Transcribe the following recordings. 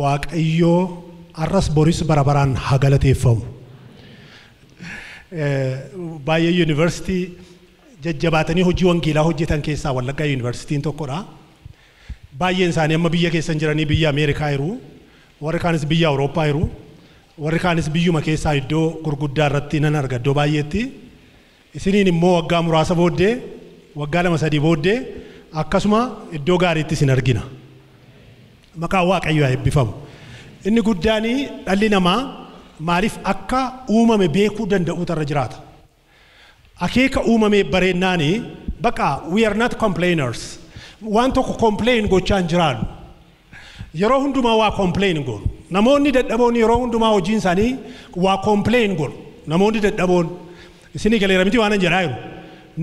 waaqayyo arras boris barabaraan hagalateeffamu baay'ee university jajjabaatanii hojii wangeelaa hojjetan keessaa Wallaggaa Universitiin tokkodha baay'een isaanii amma biyya keessan jiranii biyya Ameerikaa jiru warri kaanis biyya Awurooppaa jiru warri kaanis biyyuma keessaa iddoo gurguddaa irratti nan arga iddoo baay'eetti isiniin immoo waggaa muraasa booddee waggaa 2-3 booddee akkasuma iddoo gaariitti isin argina maqaa waaqayyoo haa eebbifamu inni guddaanii dhalli namaa maaliif akka uumame beekuu danda'u irra jiraata akeeka uumame bareennaanii baqa we are not complainers waan tokko complain gochaan jiraannu yeroo hundumaa waa complain goonu namoonni dadhaboon yeroo hundumaa hojiin isaanii waa complain goonu namoonni dadhaboon isinii galeera miti waan jedhaa jiru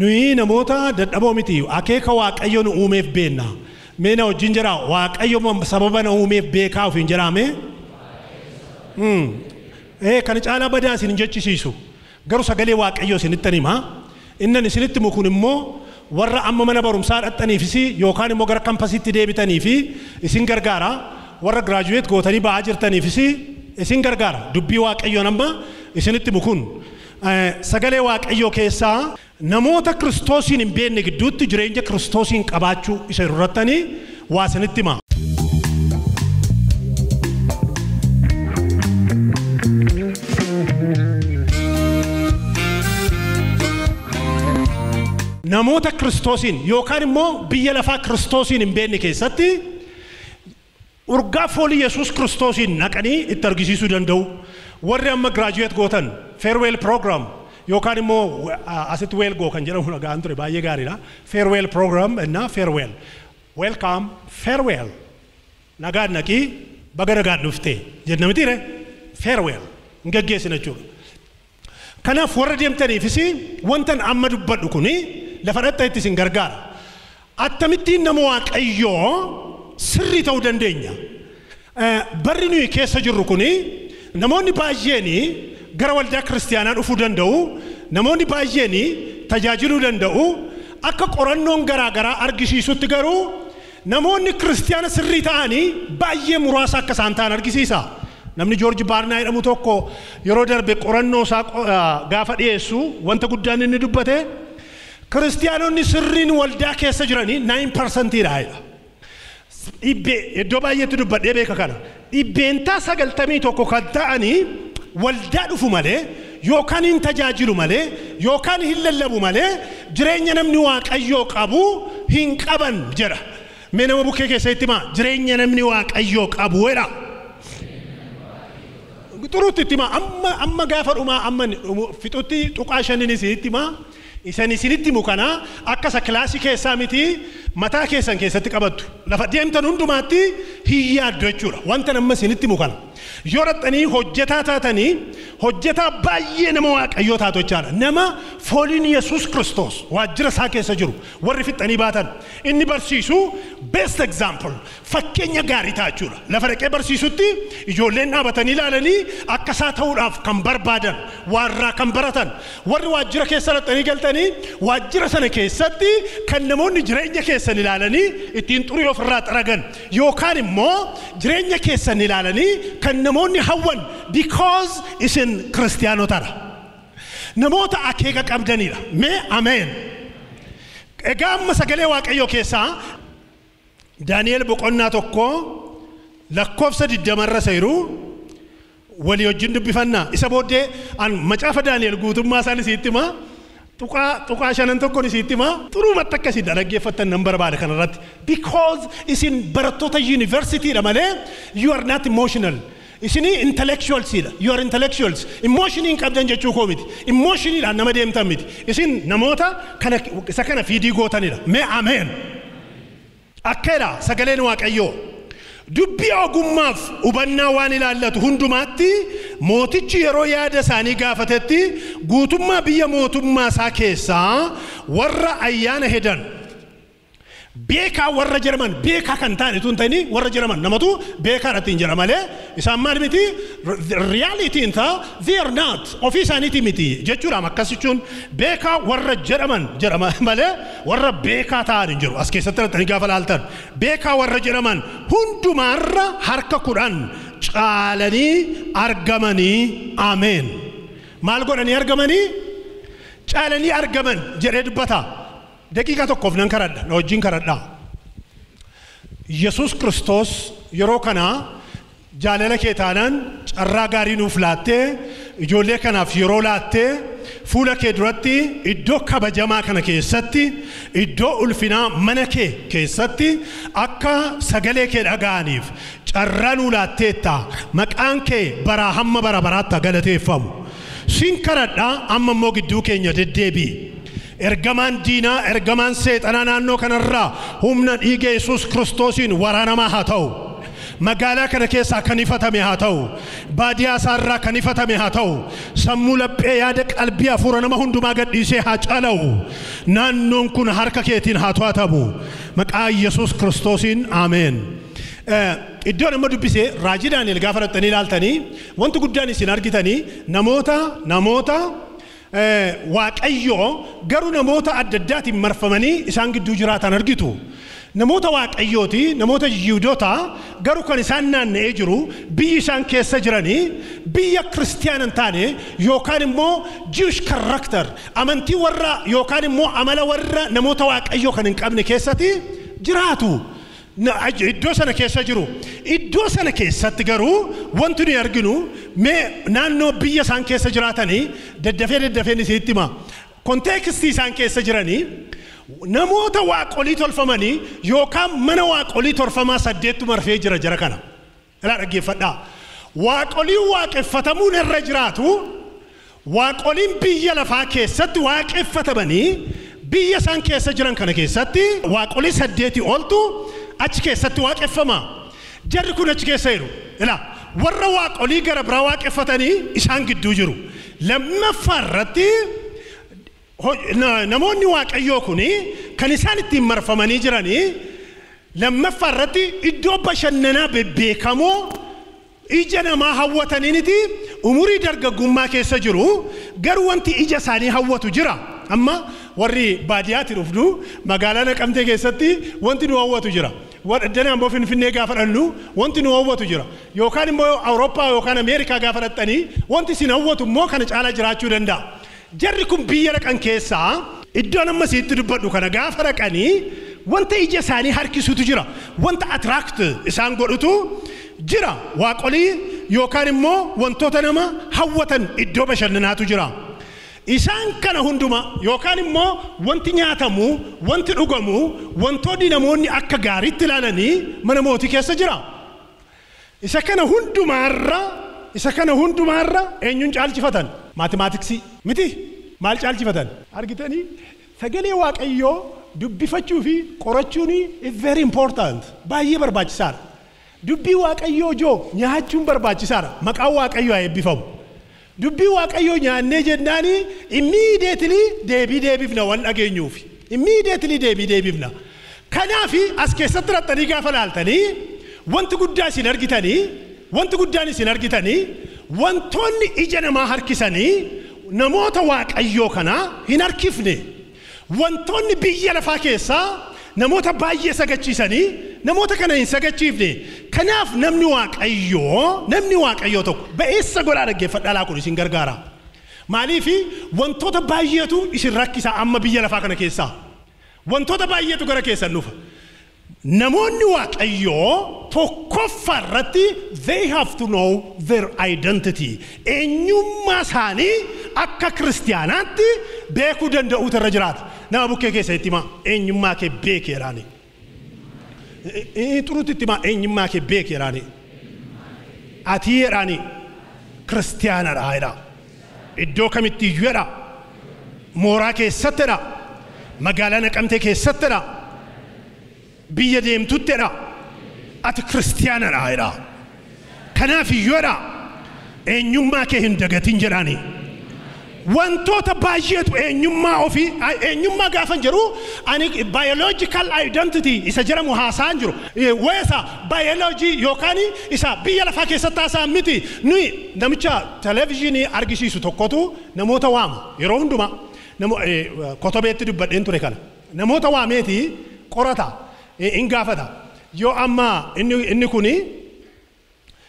nuyi namoota dadhaboo miti akeeka waaqayyo nu uumeef beenna meena hojiin jira waaqayyo sababa na uumeef beekaa ofiin jiraame kan caalaa badaa isin jechisiisu garuu sagalee waaqayyo isinitti hima innan isinitti mukun immoo warra amma mana barumsaa dhaqxaniifis yookaan immoo gara kampasiitti deebitanii fi isin gargaara warra graduate gootanii ba'aa jirtaniifis isin gargaara dubbii waaqayyo nama isinitti mukun sagalee waaqayyo keessaa namoota Kiristoosiin hin beekne gidduutti jireenya Kiristoosiin qabaachuu isa irrattanii waa isinitti hima namoota Kiristoosiin yookaan immoo biyya lafaa Kiristoosiin hin beekne keessatti urgaa foolii Yesuus Kiristoosiin naqanii itti argisiisuu danda'u warri amma graduate gootan farewell program yookaan immoo asitti well go kan jedhamu nagaan ture baay'ee gaariidha farewell program and farewell welcome farewell nagaan naqii baga nagaan dhufte jenna mitiire farewell ngaggeessina jechuudha kanaaf warra deemtaniifis wantan amma dubbadhu kuni lafa dhaqxanitti isin gargaara attamittiin nama waaqayyoo sirrii ta'uu dandeenya barri nuyi keessa jirru kuni namoonni baay'een gara waldaa kiristaanaa dhufuu danda'u namoonni baay'een tajaajiluu danda'u akka qorannoon garaa argisiisutti garuu namoonni kiristaana sirrii ta'anii baay'ee muraasa akka isaan ta'an argisiisa namni George Barna jedhamu tokko yeroo darbe qorannoo isaa gaafa dhiyeessu wanta guddaan inni dubbate kiristaanonni sirriin waldaa keessa jiranii 9% dha iddoo baay'eetti dubbadhee beeka kana dhibbeentaa 91 kan ta'anii waldaa dhufu malee yookaan hin tajaajilu malee yookaan hin lallabu malee jireenya namni waaqayyoo qabu hin qaban jedha mee nama bukkee keessatti himaa jireenya namni waaqayyoo qabu jedha xuruutti himaa amma gaafa dhumaa amma fixutti tuqaa shaniin isinitti himaa isinitti mukana akka sa kilaasii keessaa miti mataa keessan keessatti qabattu lafa deemtan hundumaatti hiyyaaddu jechuudha wanta nama isinitti mukana yoo raxxanii hojjetaa taatanii hojjetaa baay'ee nama waaqayyoo taatu jechaadha nama fooliin Yesuus Kiristoos waajjira isaa keessa jiru warri fixxanii baatan inni barsiisu best example fakkeenya gaarii ta'a jechuudha lafa dhaqee barsiisutti ijoolleen dhaabatanii ilaalanii akka isaa ta'uudhaaf kan barbaadan warraa kan baratan warri waajjira keessa raxxanii galtanii waajjira sana keessatti kan namoonni jireenya keessan ilaalanii ittiin xurii ofirraa xaragan yookaan immoo jireenya keessan ilaalanii kan namoonni hawwan because isin kiristaanotadha namoota akeeka qabdanidha mee ameen egaa amma sagalee waaqayyoo keessaa Daani'el boqonnaa tokko lakkoofsa 20 seeru walii wajjin dubbifannaa isa booddee an macaafa Daani'el guutummaa isaan isiitti himaa tuqaa shanan tokkoon isiitti himaa xurumatti akkasii dhaggeeffattan nan barbaada kanarratti because isin barattoota universityidha malee you are not emotional isini intellectuals you are intellectuals emotion in qabdan jechuu koo miti emotion dhaan nama deemtan miti isin namoota kana isa kana fiidii gootanidha mee ameen akkeedha sagaleen waaqayyoo dubbii ogummaaf hubannaa waan ilaallatu hundumaatti mootichi yeroo yaada isaanii gaafatetti guutummaa biyya mootummaa isaa keessaa warra ayyaana hedan beekaa warra jedhaman beekaa kan ta'an tun ta'ini warra jedhaman namatu beekaa irratti jira malee isaan maal miti reality inta they are not ofii isaaniiti miti jechuudha akkasichuun beekaa warra jedhaman jedhama malee warra beekaa ta'an hin jiru as keessatti irratti gaafa laaltan beekaa warra jedhaman hundumaarra harka 10 caalanii argamanii ameen maal godhanii argamanii caalanii argaman jedhee dubbata daqiiqa tokkoof nan karadha na wajjin karadha Yesus Kristos yeroo kana jaalala kee taanaan carraa gaarii nuuf laattee ijoollee kanaaf yeroo laattee fuula kee duratti iddoo kabajamaa kana keessatti iddoo ulfinaa mana kee keessatti akka sagalee kee dhaga'aniif carraa nu laatteetta maqaan kee bara hamma bara baraatti galateeffamu sin karadha amma immoo gidduu keenya deddeebi ergamaan diinaa ergamaan seexanaa naannoo kanarraa humna dhiiga Yesus Kiristoosiin waraanamaa haa ta'u magaalaa kana keessaa kan ifatame haa ta'u baadiyaa isaarraa kan ifatame haa ta'u sammuu laphee yaada qalbii hafuura nama hundumaa gadhiisee haa cala'u naannoon kun harka keetiin haa to'atamu maqaa Yesus Kiristoosiin ameen iddoo nama dubbisee raajii Daani'el gaafa fudhatanii ilaaltanii wanti guddaan isin argitanii namoota waaqayyo garuu namoota adda addaatiin marfamanii isaan gidduu jiraatan argitu namoota waaqayyooti namoota Yihuudoota garuu kan isaan naanna'ee jiru biyyi isaan keessa jiranii biyya Kiristiyaanan taane yookaan immoo Jewish character amantii warra yookaan immoo amala warra namoota waaqayyo kan hin qabne keessatti jiraatu iddoo sana keessa jiru iddoo sana keessatti garuu wanti nuyi arginu mee naannoo biyya isaan keessa jiraatanii daddafee isitti hima konteekstii isaan keessa jiranii namoota waaqolii tolfamanii yookaan mana waaqolii tolfamaa 8 marfee jira kana ilaa dhaggeeffadhaa waaqolii waaqeffatamuun irra jiraatu waaqoliin biyya lafaa keessatti waaqeffatamanii biyya isaan keessa jiran kana keessatti waaqolii 8 oltu achi keessatti waaqeffama jarri kun achi keessa jiru ilaa warra waaqolii gara biraa waaqeffatanii isaan gidduu jiru lammaffaa irratti namoonni waaqayyoo kuni kan isaan ittiin marfamanii jiranii lammaffaa irratti iddoo bashannanaa beekamoo ija namaa hawwataniiniti umurii dargaggummaa keessa jiru garuu wanti ija isaanii hawwatu jira amma warri baadiyaatti dhufnu magaalaa Naqamtee keessatti wanti nu hawwatu jira wadana ammoo Finfinnee gaafa dhannu wanti nu hawwatu jira yookaan immoo Awurooppaa yookaan Ameerikaa gaafa dhattanii wanti sin hawwatu immoo kana caalaa jiraachuu danda'a jarri kun biyya dhaqan keessaa iddoo nama sitti dubbadhu kana gaafa dhaqanii wanta ija isaanii harkisutu jira wanta attract isaan godhutu jira waaqolii yookaan immoo wantoota nama hawwatan iddoo bashannanaatu jira isaan kana hunduma yookaan immoo wanti nyaatamu wanti dhugamu wantoonni namoonni akka gaariitti ilaalanii mana mootii keessa jira isa kana hundumaarra eenyuun caalchifatan maatimaatiksii miti maal caalchifatan argitanii sagalee waaqayyoo dubbifachuu fi qorachuun is very important baay'ee barbaachisaadha dubbii waaqayyoo joo nyaachuun barbaachisaadha maqaan waaqayyoo eebbifamu dubbii waaqayyoo nyaannee jennaani immediately deebifna waan dhageenyuuf immediately deebifna kanaaf as keessatti rattanii gaafa laaltanii wanti guddaan isin argitanii wantoonni ija namaa harkisanii namoota waaqayyoo kana hin harkifne wantoonni biyya lafaa keessaa namoota baay'ee sagachiisanii namoota kana hin sagachiifne kanaaf namni waaqayyoo tokko ba'eessa godhaa dhaggeeffadhaa laa kun isin gargaara maaliif wantoota baay'eetu isin rakkisa amma biyya lafaa kana keessaa wantoota baay'eetu gara keessan dhufa namoonni waaqayyoo tokkoffaa irratti they have to know their identity eenyummaa isaanii akka kiristiyaanaatti beekuu danda'u irra jiraata nama bukkee keessa itti himaa eenyummaa kee beekeeraani xurutti itti himaa eenyummaa kee beekeeraani ati jedhaani kiristiyaanadha jedha iddoo kamitti iyyuu jedha mooraa keessattidha magaalaa Naqamtee keessattidha biyya deemtuttidha ati kiristiyaanadha jedha kanaaf iyyuu jedha eenyummaa kee hin dagatin jedhaani wantoota baay'eetu eenyummaa ofii eenyummaa gaafan jiru ani biological identity isa jedhamu haasaan jiru weesa biology yookaan isa biyya lafaa keessatti haasaan miti nuyi namicha televizyinii argisiisu tokkotu namoota waamu yeroo hundumaa kotobeetti dubbadheen ture kana namoota waameeti qorata in gaafata yoo amma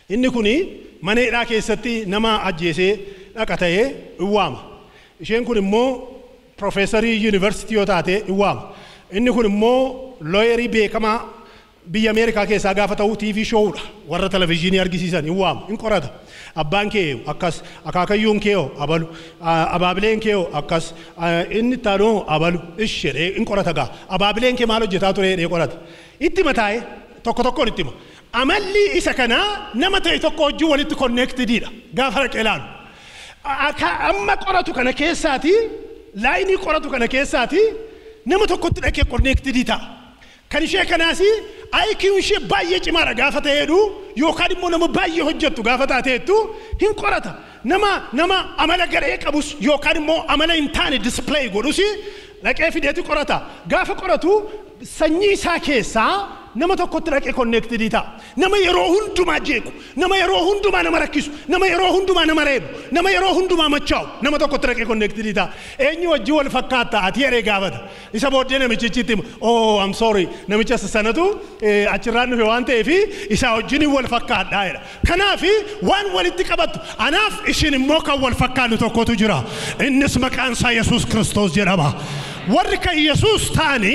inni kuni maneedhaa keessatti nama ajjeesee dhaqa ta'ee waama isheen kun immoo profeesarii yuunivarsiitii yoo taate waama inni kun immoo looyerii beekamaa biyya Ameerikaa keessaa gaafa ta'u TV showudha warra televizyinii argisiisan waama in qorata abbaan kee akkas akaakayyuun kee abalu abaabileen kee akkas inni taanoo abalu ishee in qorata gaa abaabileen kee maal hojjetaa ture jedhee qorata itti mataa'e tokkoon itti hima amalli isa kana nama ta'e tokko wajjin walitti connectedidha gaafa dhaqee ilaalu amma qoratu kana keessaati laayinii qoratu kana keessaati nama tokkotti dhaqee connected ta'a kan ishee kanaas IQ'n ishee baay'ee cimaadha gaafa ta'eedhu yookaan immoo nama baay'ee hojjettu gaafa taateettu hin qorata nama amala garee qabus yookaan immoo amala hin taane display godhus dhaqee fideeti qorata gaafa qoratu sanyii isaa keessaa nama tokkotti dhaqee connected ta'a nama yeroo hundumaa jeequ nama yeroo hundumaa nama rakkisu nama yeroo hundumaa nama reebu nama yeroo hundumaa machaa'u nama tokkotti dhaqee connected ta'a eenyu wajjin wal fakkaata ati yeree gaafata isa booddee namichichi itti oh I'm sorry namicha sanatu achirraan dhufe waan ta'eef isa wajjin wal fakkaadhaa jedha kanaaf waan walitti qabattu anaaf ishin immoo kan wal fakkaatu tokkotu jira innis maqaan isaa Yesuus Kiristoos jedhama warri kan Yesuus taani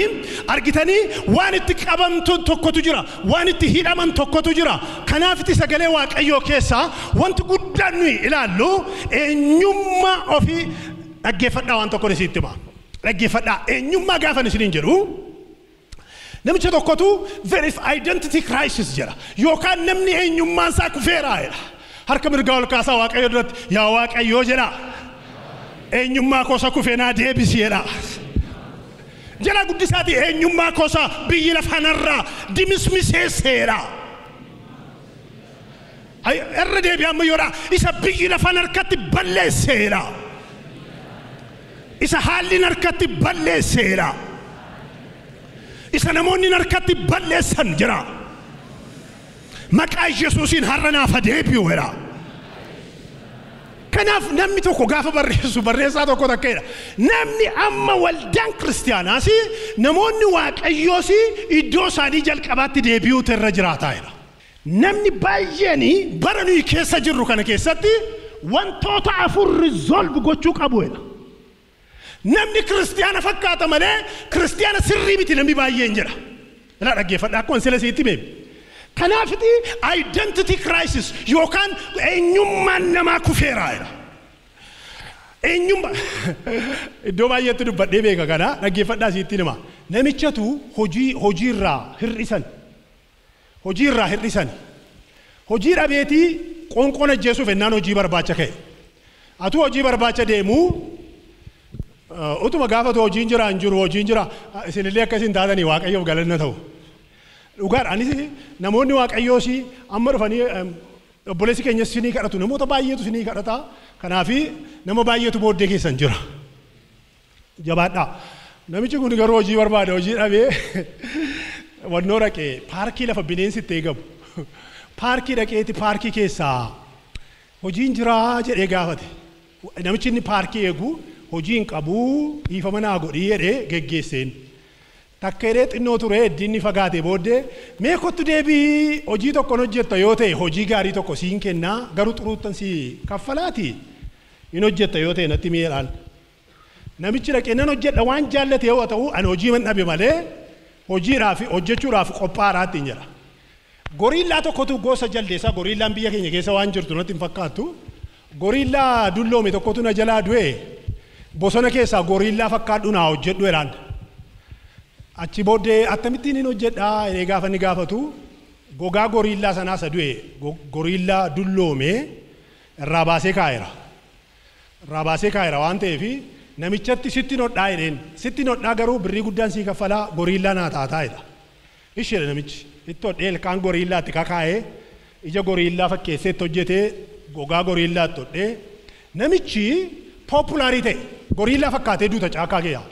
argitanii waan itti qabamtu tokkotu jira waan itti hidhaman tokkotu jira kanaaf itti sagalee Waaqayyoo keessaa wanti guddaan nuyi ilaallu eenyummaa ofii dhaggeeffadhaa waan tokko isitti hima dhaggeeffadhaa eenyummaa gaafa isiniin jedhu namicha tokkotu there is identity crisis jira yookaan namni eenyummaan isaa kufeeraa jedha harka mirgaa ol kaasaa Waaqayyoo duratti yaa Waaqayyoo jedha eenyummaa koosa kufeenaa deebisiidha jala guddisaati eenyummaa koosa biyyi lafanarraa dimismiseera erra deebi'aa amma yoodha isa biyyi lafan harkatti balleesseera isa haalli harkatti balleesseera isa namoonni harkatti balleessan jira maqaa Yesuusiin har'a naaf deebi'uudha kanaaf namni tokko gaafa barreessaa tokko takkeedha namni amma waldaan kiristaanaas namoonni Waaqayyoos iddoo isaanii jalqabaatti deebi'uutu irra jiraataa namni baay'een bara nuyi keessa jirru kana keessatti wantoota afur resolve gochuu qabuudha namni kiristaana fakkaata malee kiristaana sirrii miti namni baay'een jira ilaa dhaggeeffadhaa akkuma sila siitti beeku kanaafiti identity crisis yookaan eenyummaan namaa kufeeraadha eenyummaa iddoo baay'eetti dubbadhee beeka kana dhaggeeffadhaa siitti nima namichatu hojiirraa hir'isan hojii dhabeetii qoonqoon ajjeesuuf ennaan hojii barbaacha ka'e atu hojii barbaacha deemuu utuma gaafatu hojiin jira hin jiru hojiin jira isinillee akkasiin taatanii Waaqayyoof galanna ta'u dhugaadha anis namoonni Waaqayyoos amma dhufanii obboleessi keenya sinii kadhatu namoota baay'eetu sinii kadhata kanaafi nama baay'eetu booddee keessan jira jabaadhaa namichi kun garuu hojii barbaada hojii dhabee wannoo dhaqee paarkii lafa bineensi itti eegamu paarkii dhaqeeti paarkii keessaa hojiin jiraa jedhee gaafate namichi inni paarkii eegu hojiin qabuu dhiifama naa godhii jedhee geggeesseen takkeedhee xinnoo ture eddiinni fagaate booddee mee kottu deebii hojii tokkon hojjetta yoo ta'e hojii gaarii tokko siin kennaa garuu xuruuttan si kaffalaati in hojjetta yoo ta'e natti miidhaan namichi dhaqee nan hojjedha waan jaallate yoo ta'u ani hojii man dhabe malee hojiidhaaf hojjechuudhaaf qophaaraatti hin jira goriillaa tokkotu gosa jaldeessaa goriillaan biyya keenya keessa waan jirtu natti hin fakkaattu goriillaa dulloome tokkotu na jalaa du'e bosona keessaa goriillaa fakkaadhu naa hojjedhu jedhaan achi booddee akkamittiin hin hojjedhaa jedhee gaafa ni gaafatu gogaa goriillaa sanaa isa du'e goriillaa dulloome irraa baasee kaa'eera waan ta'eef namichatti sitti nodhaa jedheen sitti nodhaa garuu birrii guddaan sii kaffalaa goriillaa naa taataa jedha isheedha namichi itti hodhee ilkaan goriillaatti kakaa'ee ija goriillaa fakkeessee itti hojjetee gogaa goriillaatti hodhee namichi populaarite gorilla fakkaatee duuta caakaa keeyaa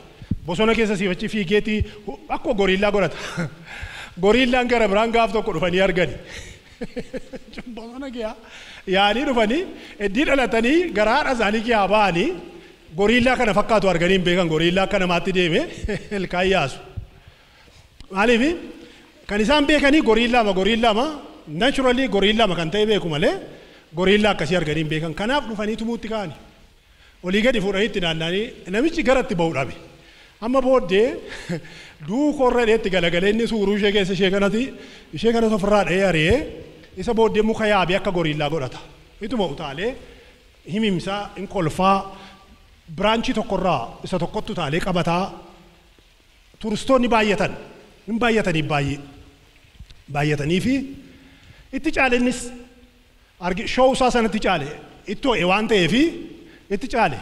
bosona keessa siifachi fiigeetii akkuma gorillaa godhata gorillaan gara biraan gaaf tokko dhufanii argani bosona keeyaa yaanii dhufanii iddii dhalatanii gara haadha isaanii keeyaa ba'anii gorillaa kana fakkaatu arganii hin beekan gorillaa akka namaatti deeme ilkaan yaasu maaliif kan isaan beekanii gorillaama naturally gorillaama kan ta'e beeku malee gorillaa akkasii arganii hin beekan kanaaf dhufanii tumuutti ka'ani olii gadi fuudhanii itti naanna'anii namichi garatti ba'u dhabe amma booddee duukorra dheetti galagalee inni suuruu ishee keessa ishee kanatu ofirraa dha'ee ari'ee isa booddee muka yaabee akka gorillaa godhata ituma utaalee himimsaa in kolfaa biraanchii tokkorraa isa tokkotti utaalee qabataa turistoonni baay'atanii baay'atanii fi itti caalennis showuu isaa sanatti caale ittoo waan ta'eefi itti caale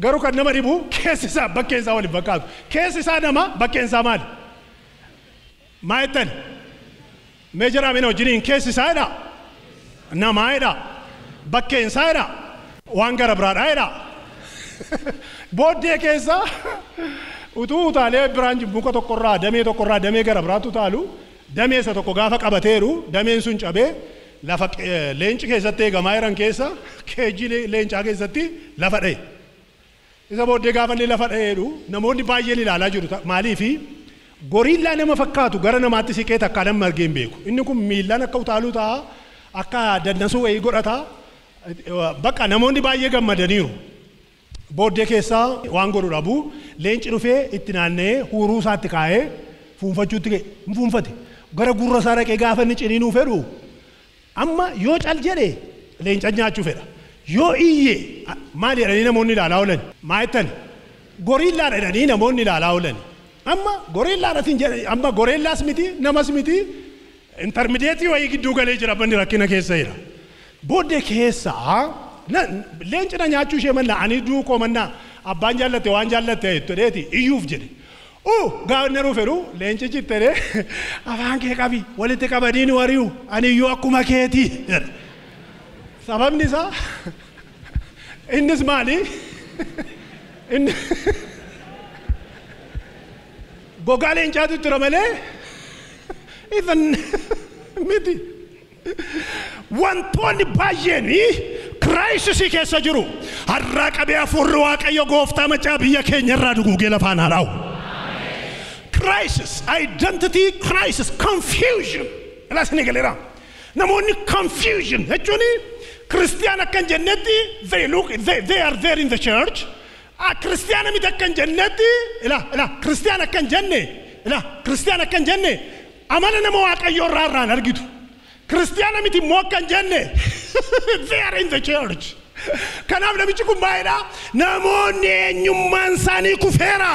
garuu kan nama dhibu keessi isaa bakkeen isaa waliin fakkaatu keessi isaa nama bakkeen isaa maali maayettan meejaraa mina wajjiniin keessi isaa jedha namaa jedha bakkeen isaa jedha waan gara biraadhaa jedha booddee keessa utuu utaalee biraan muka tokkorraa damee gara biraatti utaalu damee isa tokko gaafa qabateeru dameen sun cabee lafa leenci keessatti eegamaa jiran keessa keejjii leencaa keessatti lafa dha'e isa booddee gaafa inni lafa dha'eedhu namoonni baay'een ilaalaa jiru maaliifi gorillaa nama fakkaatu gara namaatti siqee takkaa nama argee hin beeku inni kun miillaan akka utaaluu ta'a akka dandasuu wayii godhata bakka namoonni baay'ee gammadaniiru booddee keessaa waan godhu dhabu leenci dhufee itti naanna'ee huuruu isaatti kaa'ee fuunfachuutti ka'e hin fuunfate gara gurra isaa dhaqee gaafa inni ciniinuu fedhu amma yoo cal jedhe leenca nyaachuu fedha yoo iyye maal jedhanii namoonni ilaalaa oolan maayettan gorillaa jedhanii namoonni ilaalaa oolan amma gorillaadhatiin jedhe amma gorillaas miti namas miti intermideetii wayii gidduu galee jira banni rakkina keessa jira booddee keessaa leenci na nyaachuu ishee mannaa ani duukoo mannaa abbaan jaallatte waan jaallatte jedheeti iyyuuf jedhe gaanneru fedhu leencichi tere afaan kee qabi walitti qabaniin wari'u ani iyyuu akkuma keetii sababni isaa innis maali gogaa leencaatu tura malee isan miti wantoonni baay'een kiraayisisii keessa jiru har'aa qabee hafuurri waaqayyo gooftaa macaa biyya keenya irraa duguugee lafaan haa dha'u. Crisis, identity crisis, confusion. Alas ni galera. Namoni confusion. Actually, Christian akan jannati, they are there in the church. Christian mi akan jannati, Christian akan janne. Christian akan janne. Amana namo waaqayyo rarran argitu. Christian mi mo akan janne. They are in the church. Kanaaf namichi kun baay'ee namoonni eenyummaan isaanii kufeera.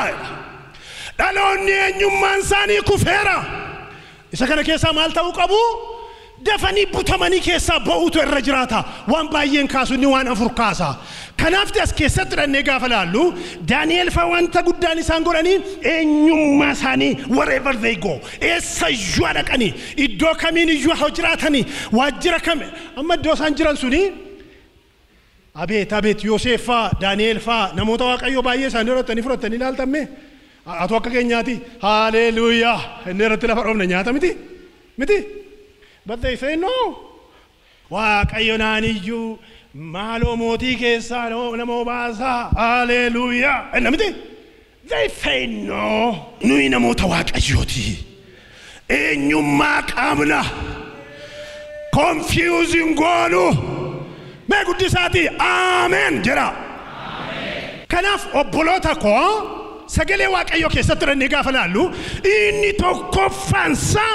Dhaloonni eenyummaan isaanii kufeera. Isa kana keessaa maal ta'uu qabu? Dafanii butamanii keessaa ba'uutu irra jiraata. Waan baay'een kaasu inni waan afur kaasa. Kanaaf as keessatti dhannee gaafa laallu Daani'eel fa wanta guddaan isaan godhanii eenyummaa isaanii wherever they go. Eessa iyyuu dhaqanii iddoo kamiin iyyuu haa jiraatanii waajjira kami amma iddoo isaan jiran suni abeet Yoosef faa Daani'eel faa namoota waaqayyoo baay'ee isaanii irratti fudhatanii ilaaltamme. Atu akka keenyaati hallelujah inni irratti lafa dhoofne nyaata miti but they say no waaqayyo naaniyyuu maaloo mootii keessaa nama obaasaa hallelujah enna miti they say no nuyi namoota waaqayyooti eenyummaa qabna confusing goonu mee guddisaati amen jedha kanaaf obboloota koo sagalee waaqayyo keessatti rannee gaafa laallu inni tokkoffaansa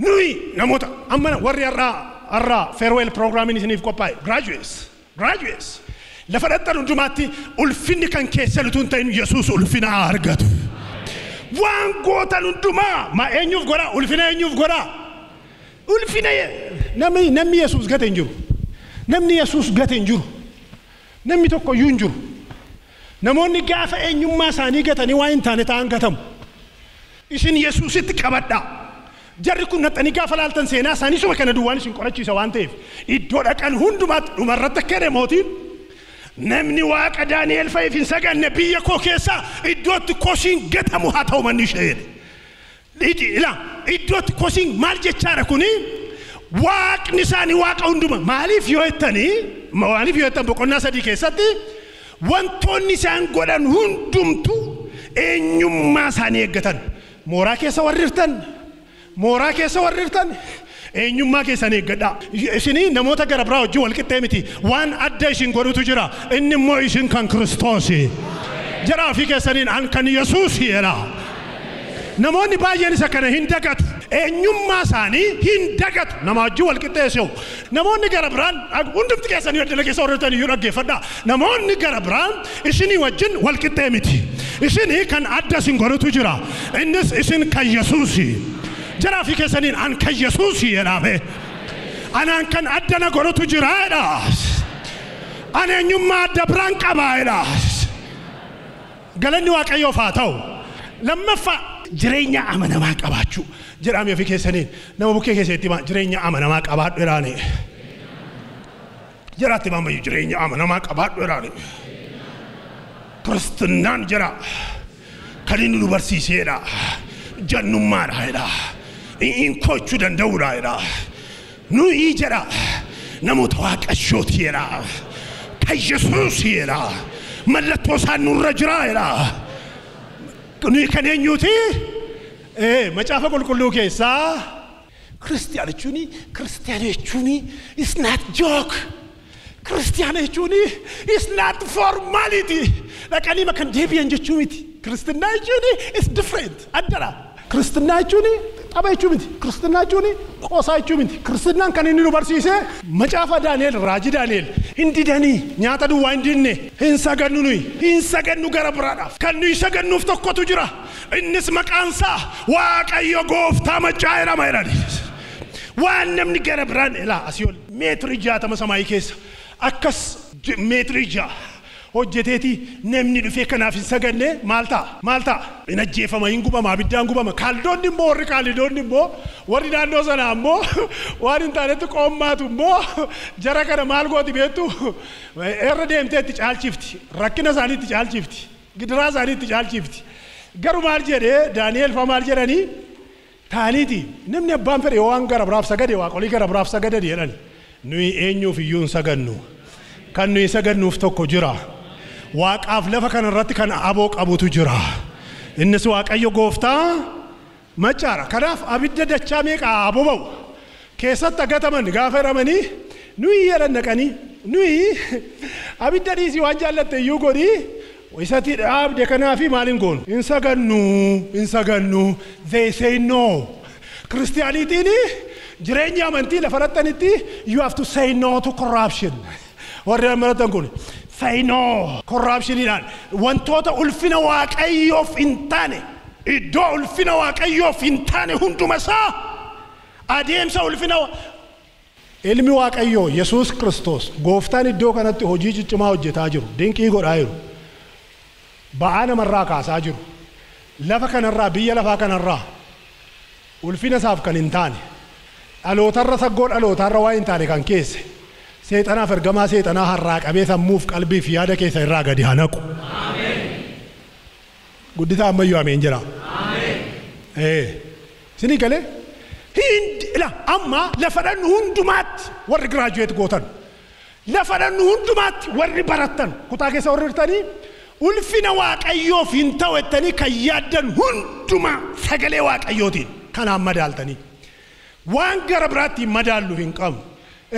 nuyi namoota amma warri har'a farewell programming isiniif qophaa'e graduates lafa dhaqxan hundumaatti ulfinni kan keessa lutuun ta'in Yesuus ulfina argatu waan gootan hundumaa ma eenyuuf godha ulfina eenyuuf godha ulfina namni Yesuus gate hin jiru namni Yesuus gate hin jiru namni tokko iyyuu hin jiru. Namoonni gaafa eenyummaa isaanii gatanii waan hin taane ta'an gatamu. Isin Yesuusitti qabadha. Jarri kun naxxanii gaafa laaltan seenaa isaanii suma kana duwwaan isin qorachiisa waan ta'eef iddoo dhaqan hundumaatti dhumarratti akka mootiin namni waaqa Daani'el fa'iif hin saganne biyya koo keessa iddootti kosiin gatamu haa ta'u manni ishee iddootti kosiin maal jechaadha kuni waaqni isaanii waaqa hunduma maaliif yoo jettan boqonnaa 3 keessatti wantoonni isaan godhan hundumtu eenyummaa isaanii eeggatan mooraa keessa warrirtan eenyummaa keessan eeggadhaa isinii namoota gara biraa wajjin wal qixxee miti waan adda isin godhutu jira inni immoo isin kan Kiristoosi jaraa fi keessaniin an kan Yesuusi jedha namoonni baay'een isa kana hin dagatu eenyummaa isaanii hin dagatu nama wajjin wal qixxeessu namoonni gara biraan hundumti keessanii waddala keessa warrirtan iyyuu dhaggeeffadhaa namoonni gara biraan isinii wajjin wal qixxee miti isinii kan adda isin godhutu jira innis isin kan Yesuusi jaraa fi keessaniin an kan Yesuusi jedhame anaan kan adda na godhutu jiraadha an eenyummaa adda biraan qabaadha galanni Waaqayyoof haa ta'u lammaffaa jireenya amanamaa qabaachuu jedhamee fi keessaniin nama bukkee keessatti jireenya amanamaa qabaadhu jedhaani jiraatti maammayyu jireenya amanamaa qabaadhu jedhaani Kiristinnaan jira kan inni nu barsiiseedha jannummaadha jedha in kochuu danda'uudha jedha nuyi jedha namoota Waaqayyooti jedha kan Yesuusi jedha mallattoo isaan nurra jira jedha nuyi kan eenyuuti macaafa qulqulluu keessaa Kiristiyaana jechuun is not joke Kiristiyaana jechuun is not formality dhaqanii makan deebi'an jechuu miti Kiristinnaa jechuun is different addara Kiristinnaa jechuun tapha jechuu miti Kiristinnaa jechuun qoosaa jechuu miti Kiristinnaan kan inni nu barsiise macaafa Daani'el raajii Daani'el hin didanii nyaata duwwaa hin dinne hin sagannu gara biraadhaaf kan nuyi sagannuuf tokkotu jira innis maqaansaa Waaqayyo Gooftaa Maccaa jedhama jedhani waan namni gara biraan asii ol meetiri 60 samaayii keessa akkas meetiri 6 hojjeteeti namni dhufee kanaaf hin saganne maal ta'a hin ajjeefama hin gubama abiddaan gubama kaaldoonni immoo warri kaalidoonni immoo warri naannoo sanaa immoo waan hin taanetti qoommaatu immoo jara kana maal gooti beektu irra deemteetti caalchifti rakkina isaaniitti caalchifti gidiraa isaaniitti caalchifti garuu maal jedhee Daani'el fa maal jedhanii taaniiti namni abbaan fedhe waan gara biraaf sagade waaqolii gara biraaf sagade jedhani nuyi eenyuuf iyyuu hin sagannu kan nuyi sagannuuf tokko jira waaqaaf lafa kana irratti kan aboo qabutu jira innis Waaqayyo Gooftaa Maccaadha kanaaf abidda dachaa meeqa aboo ba'u keessatti gataman gaafa hiramanii nuyi jedhan naqanii nuyi abidda dhiisii waan jaallatte iyyuu godhii isatti dhaabde kanaafi maalin goonu hin sagannu they say no Christianitiin jireenya amantii lafarrattanitti you have to say no to corruption warri amanatan kun say no corruptionidhaan wantoota ulfina Waaqayyoof hin taane iddoo ulfina Waaqayyoof hin taane hunduma isaa adeemsa ulfina ilmi Waaqayyoo Yesuus Kiristoos Gooftaan iddoo kanatti hojii ciccimaa hojjetaa jiru dinqii godhaa jiru ba'aa namarraa kaasaa jiru lafa kanarraa biyya lafaa kanarraa ulfina isaaf kan hin taane dhalootarra saggoo dhalootarra waa hin taane kan keesse seexanaaf ergamaa seexanaa harraa qabee sammuuf qalbiif yaada keessa irraa gadi haa naqu aamen guddisaa ammayyuu ameen jira aamen sinii galee amma lafaadhaan hundumaatti warri giraajuweet gootan lafaadhaan hundumaatti warri baratan kutaa keessa warri hirtanii ulfina Waaqayyoof hin ta'u ettanii kan yaaddan hunduma sagalee Waaqayyootiin kanaan madaaltanii waan gara biraatti madaallu hin qabnu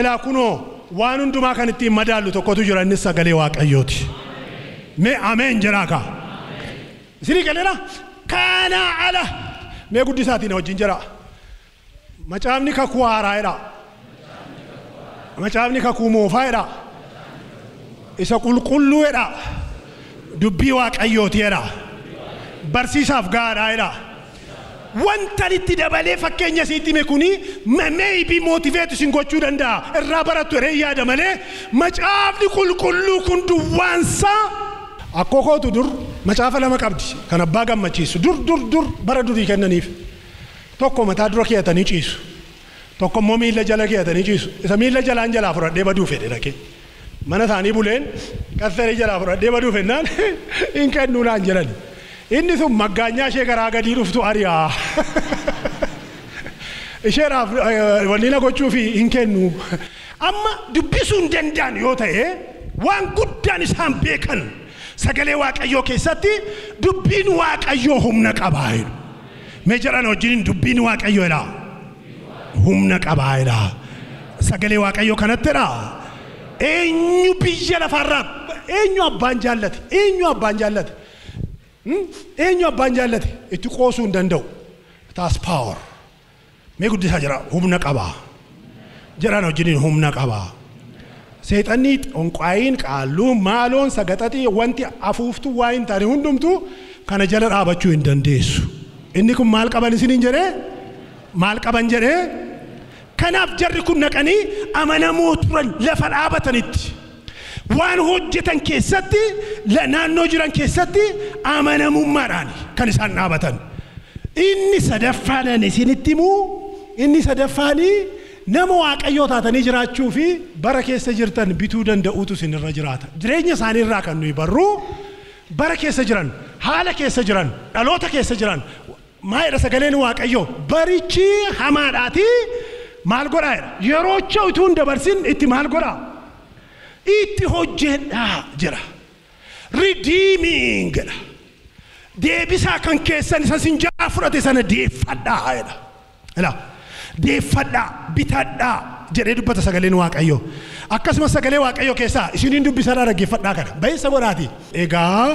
ilaa kunoo waan hundumaa kan ittiin madaallu tokkotu jira innis sagalee Waaqayyooti mee ameen jiraaka isinii galeera kana ala mee guddisaatiin wajjin jira macaafni kakuu haaraadha macaafni kakuu moofaadha isa qulqulluudha dubbii Waaqayyootiidha barsiisaaf gaadhaadha wanta itti dabalee fakkeenya sitti mekuni maybe motivate sin gochuu danda'a irraa barattu irraa yaada malee macaafni qulqulluu kun duwwaansa akkokootu dur macaafa lama qabdi kan abbaa gammachiisu dur bara durii kennaniif tokko mataa dura keeyatanii ciisu tokko immoo miila jala keeyatanii ciisu isa miila jalaan jalaa fudhadhee baduu fedhe dhaqee mana isaanii buleen qassarii jalaa fudhadhee baduu fennaan hin kennuu naan jedhan inni sun maggaanyaa ishee garaa gadii dhuftu ari'aa isheedhaaf wanni na gochuufi hin kennu amma dubbisuu hin danda'an yoo ta'e waan guddaan isaan beekan sagalee waaqayyoo keessatti dubbiin waaqayyoo humna qabaa jedhu mee jedhan wajjin dubbiin waaqayyoo dha humna qabaa dha sagalee waaqayyoo kanatti dha eenyu biyya lafarraa eenyu abbaan jaallate eenyu abbaan jaallate itti qoosuu hin danda'u taas power mee guddisaa jira humna qabaa jedhan wajjin humna qabaa seexanni onqaayin qaaluu maaloon sagaxatii wanti afuuftu waa hin taane hundumtu kana jala dhaabachuu hin dandeessu inni kun maal qaban isiniin jedhee maal qaban jedhee kanaaf jarri kun naqanii amanamoo turan lafa dhaabatanitti waan hojjetan keessatti naannoo jiran keessatti amanamummaadhaan kan isaan dhaabatan inni sadaffaadhaan isinitti himuu inni sadaffaanii nama waaqayyoo taatanii jiraachuu fi bara keessa jirtan bituu danda'uutu isinirra jiraata jireenya isaaniirraa kan nuyi barru bara keessa jiran haala keessa jiran dhaloota keessa jiran maayidha sagaleen waaqayyoo barichi hamaadhaati maal godhaa yeroocha utuu hin dabarsin itti maal godhaa itti hojjedhaa jira redeeming jedha deebisaa kan keessan isa sinjaa fudhate sana deeffadhaa jedha deeffadhaa bitadhaa jedhee dubbata sagaleen waaqayyoo akkasumas sagalee waaqayyoo keessaa isiniin dubbisadhaa dhaggeeffadhaa kana baay'isa godhaati egaa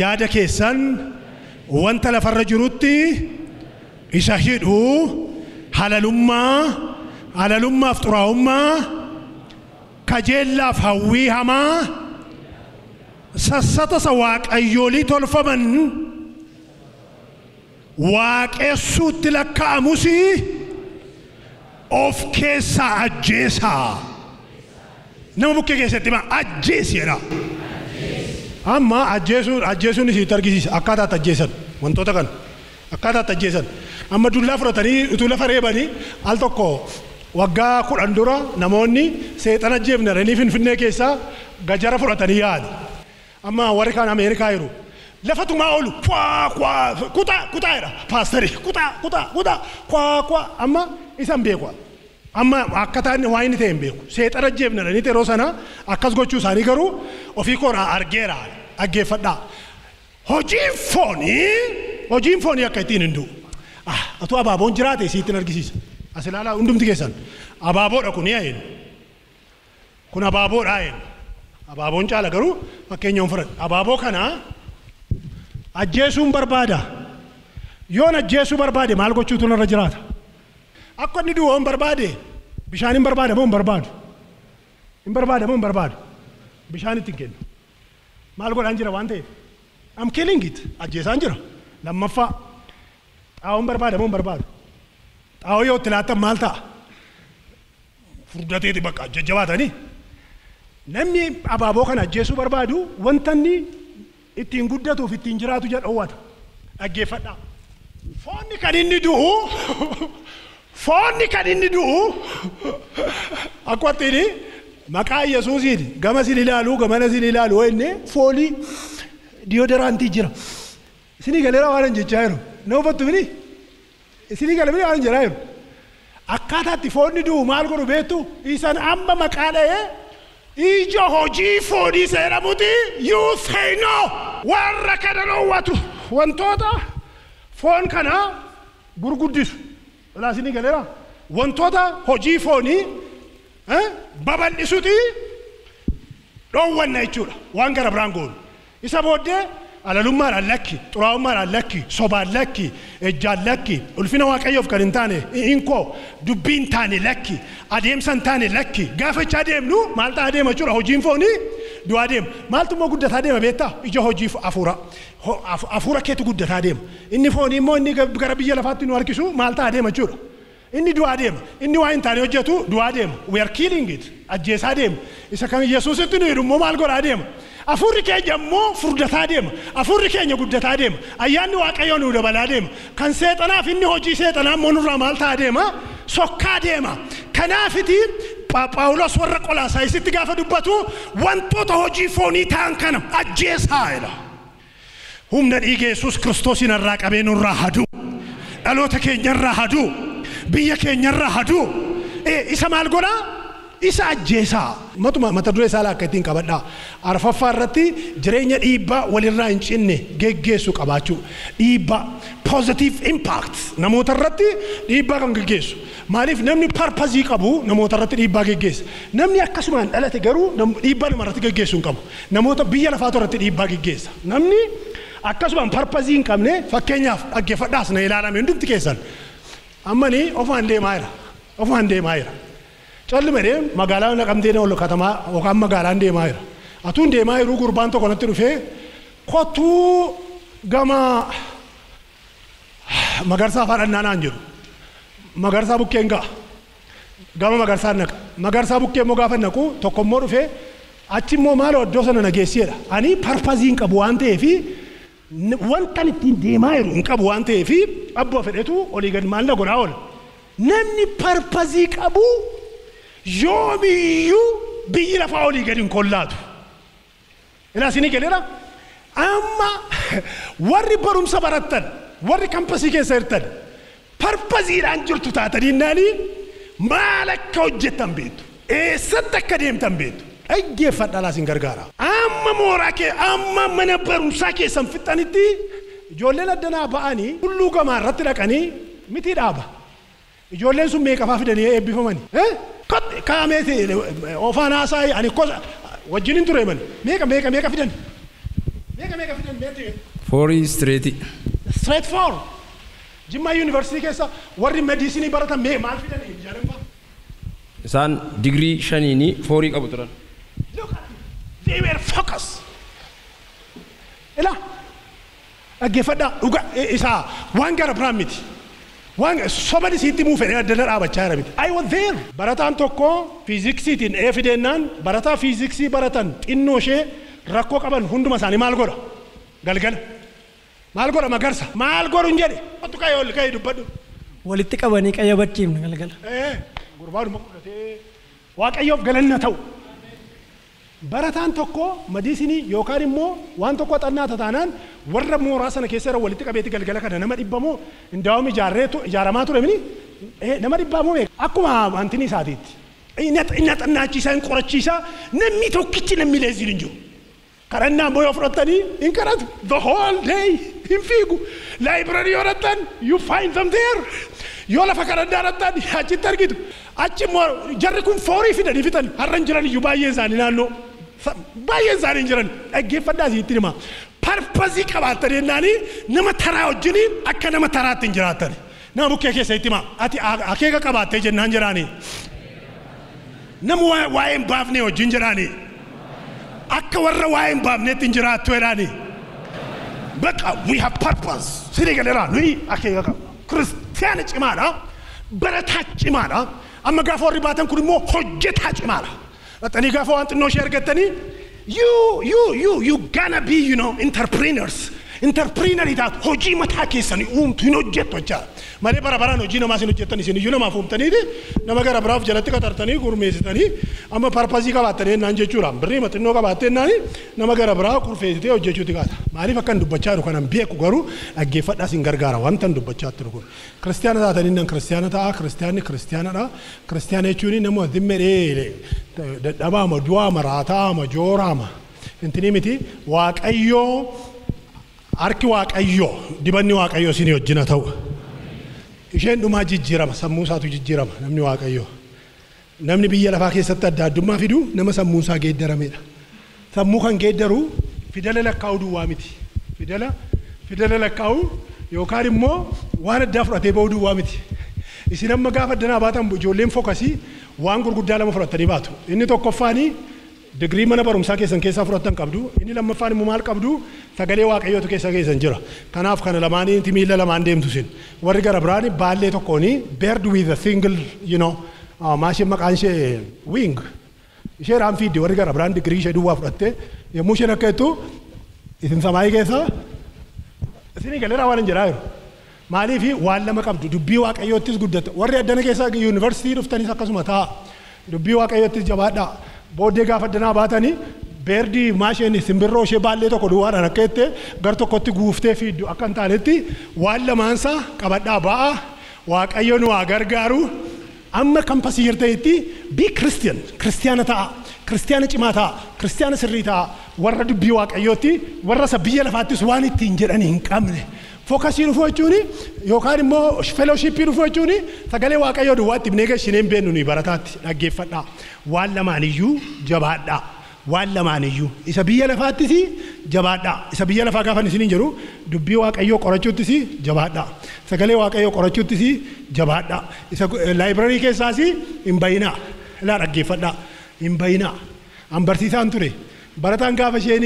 yaada keessan wanta lafarra jirutti isa hidhu halalummaaf xuraa'ummaa kajeellaaf hawwii hamaa sassatasa waaqayyoolii tolfaman waaqessuutti lakka'amusi of keessaa ajjeesaa nama bukkee keessatti ajjeesiidha amma ajjeesuun isiitti argisiisa akkaataatti ajjeesan wantoota kana akkaataatti ajjeesan amma dullaa fudhatanii utuu lafa reebanii al tokko waggaa 10 dura namoonni seexana ajjeefnaranii Finfinnee keessaa gajara fudhatanii yaali amma warri kaan Ameerikaa jiru lafatumaa oolu kutaa jedha paastari kutaa amma isan beeku amma akkataan waa inni ta'e hin beeku seexana ajjeefnaranii yeroo sana akkas gochuu isaanii garuu ofii koodhaa argeera dhaggeeffadhaa hojiin foonii akka ittiin hin du'u atuu abaaboon jiraate isiittiin argisiisa as ilaalaa hundumti keessan abaaboodha kun yaa'een kun abaaboodha yaa'een abaaboon caala garuu fakkeenya fudhadha abaaboo kana ajjeesuun barbaada yoon ajjeesuu barbaade maal gochuutu narra jiraata akka inni du'u hin barbaade bishaan hin barbaade moo hin barbaadu bishaan ittiin kennu maal godhaan jira waan ta'eef am killing it ajjeesaan jira lammaffaa xaa'oon barbaade moo hin barbaadu xaa'oo yoo itti laattan maal ta'a furdateeti bakka jajjabaatanii namni abaaboo kana ajjeesuu barbaadu wanta inni ittiin guddatuuf ittiin jiraatu jedha hawwata dhaggeeffadhaa foonni kan inni du'u akka ittiin maqaa Yesuusiin gama sin ilaaluu gamana sin ilaaluu inni foolii diyooderaantii jira isinii galeera waan jechaa jiru na hubattu mini isinii galee waan jedhaa jiru akkaataatti foonni du'u maal godhu beektu isan amma maqaa dha'ee ija hojii foonii seeramuti you say no warra kana dhoowwatu wantoota foon kana gurguddisu ilaa isinii galeera wantoota hojii foonii babal'isuuti dhoowwanna jechuudha waan gara biraan goonu isa booddee alalummaadhaan lakki xuraa'ummaadhaan lakki sobaan lakki ejjaan lakki ulfina waaqayyoof kan hin taane inkoo dubbiin taane lakki adeemsan taane lakki gaafacha adeemnu maal ta'a adeema jechuudha hojiin foonii du'aa deema maaltu immoo guddataa deema beektaa ija hojii hafuura keetu guddataa deema inni foonii immoo inni gara biyya lafaatti nu harkisu maal ta'a adeema jechuudha inni du'aa deema inni waa hin taane hojjetu du'aa deema we are killing it ajjeesaa deema isa kan Yesuusitti nu hidhu immoo maal godhaa deema afurri keenya immoo furdataa deema afurri keenya guddataa deema ayyaanni waaqayyoo nu dabalaa deema kan seexanaaf inni hojii seexanaa immoo nurraa maal ta'a deema sokkaa deema kanaafiti Phaawulos warra Qolaasaayisitti gaafa dubbatu wantoota hojii foonii ta'an kana ajjeesaa jedha. Humna dhiiga Yesuus Kiristoosiin irraa qabee nurraa hadu. Dhaloota keenyarraa hadu. Biyya keenyarraa hadu. Isa maal godhaa? Isa ajjeesaa. Mata duree isaa akka ittiin qabadhaa. Arfaffaa irratti jireenya dhiibbaa walirraa hin cinne geggeessu qabaachuu. Dhiibbaa positive impact namoota irratti dhiibbaa kan geggeessu. Maaliif namni purpose qabu namoota irratti dhiibbaa geggeessa. Namni akkasumaan dhalate garuu dhiibbaa nama irratti geggeessu hin qabu. Namoota biyya lafaatu irratti dhiibbaa geggeessa. Namni akkasumaan purpose hin qabne fakkeenyaaf dhaggeeffadhaas na ilaalame hundumti keessan. Ammanii ofaan deemaa jira. Ofaan deemaa jira. Calli meree magaalaa Naqamtee ol katamaa yookaan magaalaan deemaa jira. Atuun deemaa jiru gurbaan tokko natti dhufee kottuu gama Magarsaa faadhannaan jiru. Magarsaa bukkeen ga'a. Gama Magarsaa naqa. Magarsaa bukkeen moo gaafa naqu tokko immoo dhufee achi immoo maal iddoo sana nageessiidha. Ani purpose hin qabu waan ta'eef wanta ittiin deemaa jiru hin qabu waan ta'eef abbaa fedhetu olii gad maal na godhaa oola. Namni purpose qabu yoomiyyuu biyyi lafaa olii gad hin kollaatu. Ilaa isinii galeera amma warri barumsa barattan warri kampasii keessa jirtan purposeedhaan jirtu taatanii naani maal akka hojjettan beektu. Eessatti akka deemtan beektu. Dhaggeeffadhaa isin gargaara. Amma mooraa kee amma mana barumsaa keessan fixanitti ijoolleen addanaa ba'anii tulluu gamaa irratti dhaqanii miti dhaaba. Ijoolleen sun meeqafaa fidanii eebbifamanii. Kaameeti ofaan haasaa ani wajjin hin ture mani. Meeqa fidan. Meeqa fidan beektu. 4 straight. Straight 4. Jimmaa University keessa warri mediisinii baratan maal fidanii jaalanfaa. Isaan degree 5 4 qabu turan. Look at them. They were focused. Ela. Dhaggeeffadhaa dhuga isaa waan gara biraan miti. Waan somebody sitti muu fedhee addana dhaabachaa jira miti. I was there. Barataan tokko fiiziksiitiin fidennaan barataa fiiziksii baratan xinnoo ishee rakkoo qaban hunduma isaanii maal godha? Galgala. Maal godha Magarsa? Maal godhu hin jedhe? Ottu ka'ee dubbadhu. Walitti qabanii qayyabachiifna galgala. Gurbaadhuma fudhatee Waaqayyoof galanna ta'u. Barataan tokko mediisinii yookaan immoo waan tokko xannaa taanaan warra mooraa sana keessa walitti qabeeti galgala kana nama dhibbamoo indaawum ijaaramaa ture mini nama dhibbamoo akkuma antini isaatiitti. Inni xannaachiisaa hin qorachiisaa namni tokkichi namni leezii hin jiru. Kadhannaa immoo yoo fudhattanii hin kadhatu. The whole day hin fiigu. Library yoo rattan you find them there. Yoo lafa kadhannaa rattan achitti argitu. Achi immoo jarri kun foorii fidanii fitan har'an jiran iyyuu baay'een isaanii naannoo. Baay'een isaanii jiran dhaggeeffadhaa asitti hima. Purpose qabaatan jennaanii nama taraa wajjiniin akka nama taraatti hin jiraatan. Nama bukkee keessa itti hima. Ati akeeka qabaattee jennaan jiraanii. Nama waa'ee hin baafnee wajjin jiraanii. Akka warra waa'ee hin baafneetti hin jiraattu jedhaanii. But we have purpose. Sirii galeeraa nuyi akeeka qaba. Kiristiyaana cimaadha. Barataa cimaadha. Amma gaafa warri baatan kun immoo hojjetaa cimaadha. Laxanii gaafa waan xinnoo ishee argattanii you gonna be entrepreneurs. Entrepreneurii taatu hojii mataa keessanii uumtu hin hojjettu jechaa. Malee bara baraan hojii namaa isin hojjettan isin iyyuu namaaf uumtaniiti nama gara biraaf jalatti qaxartanii gurmeessitanii amma parpasii qabaattanii naan jechuudha. Birrii xinnoo qabaattee naani nama gara biraa kurfeessitee hojjechuuti kaata. Maaliif akkan dubbachaa jiru kanan beeku garuu dhaggeeffadhaa isin gargaara wanta dubbachaa jiru kun. Kiristiyaana taatanii nan kiristiyaana ta'a kiristiyaanni kiristiyaanadha. Kiristiyaana jechuun nama dhimmeedhee dadhabaama du'aama raataama jooraama. Intini miti Waaqayyoo Arki Waaqayyoo dibanni Waaqayyoo isin wajjina ta'u. Isheen dhumaa jijjiirama sammuu isaatu jijjiirama namni Waaqayyoo. Namni biyya lafaa keessatti adda addummaa fidu nama sammuu isaa geeddaramedha. Sammuu kan geeddaru fidala lakkaa'uu duwwaa miti. Fidala lakkaa'uu yookaan immoo waan addaa fudhatee ba'uu duwwaa miti. Isin amma gaafa addanaa baatan ijoolleen fokasii waan gurguddaa lama fudhatanii baatu. Inni tokkoffaanii degree mana barumsaa keessan keessaa fudhatan qabdu. Inni lammaffaan immoo maal qabdu? Sagalee Waaqayyootu keessan jira. Kanaaf kana lamaanii inti miila lamaan deemtu sin. Warri gara biraani baallee tokkooni bird with a single maashin maqaan ishee wing. Ishee raan fiidde warri gara biraan degree ishee duwwaa fudhatte yommuu isheen akka jettu isin samaayii keessa isinii galeeraa waan hin jiraa jiru. Maaliif waan lama qabdu dubbii Waaqayyoottis guddata. Warri addana keessa yuunivarsiitii dhuftanis akkasuma ta'a. dubbii waaqayyotti jabaadhaa booddee gaafa danaa baatanii beerdii maasheen simbirroo ishee baallee tokko duwwaadhaan akka jettee gar tokkotti guuftee fiiddu akka hin taanetti waan lamaansaa qabadhaa ba'a waaqayyo nu haa gargaaru amma kampasii jirteetti bii kiristiyaana ta'a kiristiyaana cimaa ta'a kiristiyaana sirrii ta'a warra dubbii waaqayyootti warra isa biyya lafaattis waan ittiin jedhanii hin qabne fookasii dhufuu jechuun yookaan immoo feelooshipii dhufuu jechuun sagalee waaqayyoo duwwaatti ibnee shineen beennu ni barataatti dhaggeeffadhaa waan lamaaniyyuu jabaadhaa waan lamaaniyyuu isa biyya lafaattis jabaadhaa isa biyya lafaa gaafa isiniin jedhu dubbii waaqayyoo qorachuuttis jabaadhaa sagalee waaqayyoo qorachuuttis jabaadhaa isa laayibrarii keessaas hin bayinaa ilaa dhaggeeffadhaa hin bayinaa an barsiisaan ture barataan gaafa isheen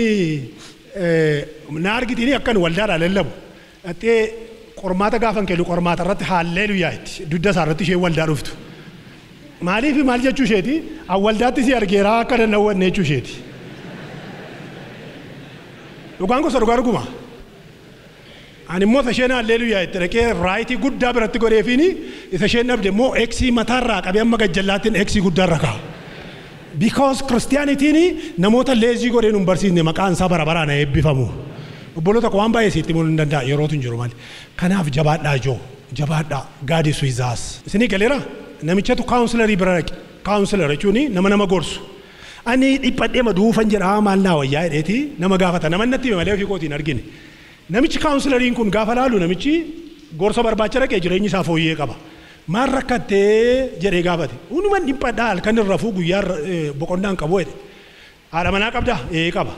na argitini akkan waldaadhaa lallabu dhattee qormaata gaafan kennu qormaata irratti haalleluuyaa itti dudda isaa irratti isheen waldaa dhuftu maaliif maal jechuu isheeti awwaldaatti si argeeraa akka danda'uwanne jechuu isheeti dhugaan gosa dhugaa dhuguma ani immoo isa isheen haalleluuyaa itti dhaqee raayitii guddaa biratti godheefiini isa isheen dhabde immoo eksii mataarraa qabee amma gajjallaattiin eksii guddaarra ka'a because kiristiyaanitiin namoota leezii godhee nu hin barsiisne maqaan isaa bara baraan eebbifamu obboloota waan baay'ee sitti himuu hin danda'a yerootu hin jiru maali kanaaf jabaadhaa joo jabaadhaa God is with us isinii galeera namichatu kaawunsilarii bira dhaqe kaawunsilar jechuun nama gorsu ani dhiphadhee maduufan jedhaa maal naa wayyaa jedheeti nama gaafata nama natti malee ofii kootiin argine namichi kaawunsilariin kun gaafa laalu namichi gorsa barbaacha dhaqee jireenyi isaa fooyyee qaba maal rakkattee jedhee gaafate unuman dhiphadhaa halkan irra rafuu guyyaa boqonnaan qabu jedhe haadha manaa qabdaa qaba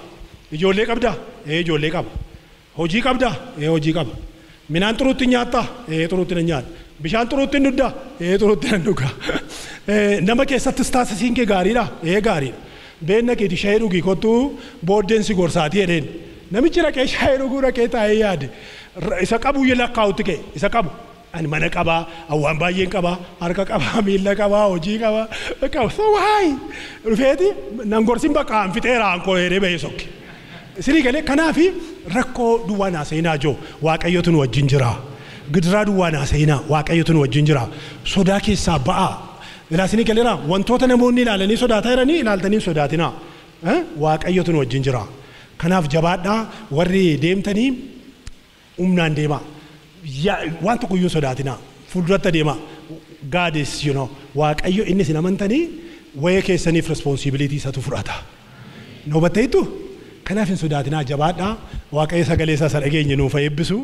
ijoollee qabdaa ijoollee qaba hojii qabdaa hojii qaba minaan xuruutti nyaattaa xuruutti nan nyaata bishaan xuruutti dhugdaa xuruutti nan dhugaa nama keessatti istaasisiin kee gaariidha gaariidha beenna keeti shayii dhugii kottuu booddeen si gorsaatii jedheen namichi dhaqee shayii dhuguu dhaqee taa'ee yaade isa qabu lakkaa'utti ka'e isa qabu ani mana qabaa awwaan baay'een qabaa harka qabaa miila qabaa hojii qabaa so waayi dhufeeti nan gorsin bakka an fixeera ankoo jedhee bahee sokke isinii galee kanaafi rakkoo duwwaa naa seenaa joo waaqayyotu nu wajjin jira gidiraa duwwaa naa seenaa waaqayyotu nu wajjin jira sodaa keessaa ba'aa ilaasinii galeera wantoota namoonni ilaalanii sodaataa jiranii ilaaltanii sodaatinaa waaqayyotu nu wajjin jira kanaaf jabaadhaa warri deemtanii humnaan deemaa waan tokko iyyuu sodaatinaa fuulduratti deemaa God is waaqayyo inni isin amantanii wayee keessaniif responsibilitii isatu fudhata nu hubatteettu kanaaf hin sodaatinaa jabaadhaa waaqayyo sagalee isaa dhageenye nuuf eebbisu